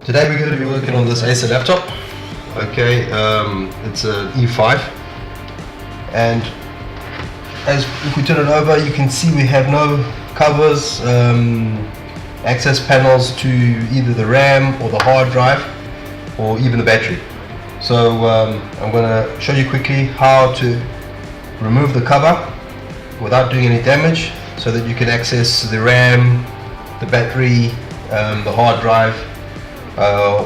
Today we're going to be working on this Acer laptop. Okay, it's an E5, and if we turn it over, you can see we have no covers, access panels to either the RAM or the hard drive or even the battery. So I'm going to show you quickly how to remove the cover without doing any damage, so that you can access the RAM, the battery, the hard drive,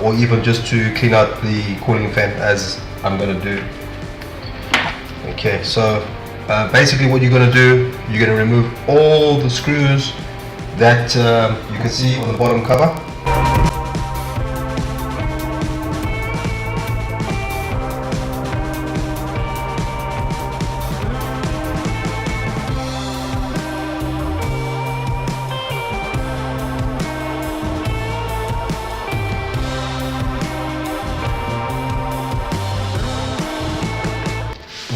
or even just to clean out the cooling fan, as I'm going to do. Okay, so basically what you're going to do, you're going to remove all the screws that you can see on the bottom cover.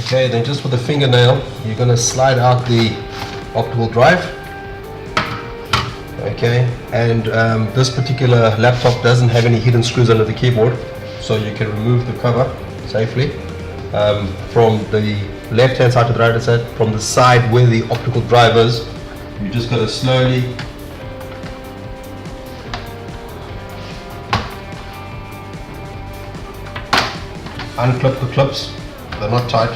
Okay, then just with a fingernail, you're going to slide out the optical drive. Okay, and this particular laptop doesn't have any hidden screws under the keyboard, so you can remove the cover safely from the left hand side to the right hand side. From the side where the optical drive is, you're just going to slowly unclip the clips. They're not tight.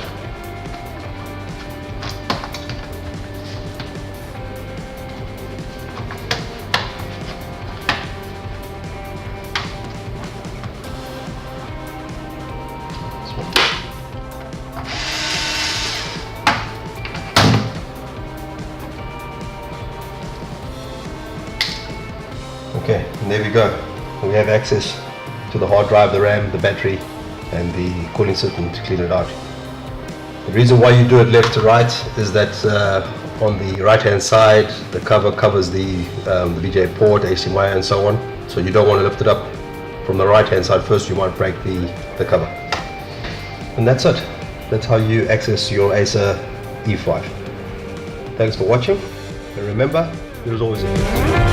Okay, and there we go. We have access to the hard drive, the RAM, the battery, and the cooling system to clean it out. The reason why you do it left to right is that on the right hand side, the cover covers the VGA port, HDMI, and so on. So you don't want to lift it up from the right hand side first. You might break the cover. And that's it. That's how you access your Acer E5. Thanks for watching, and remember, there's always a fix.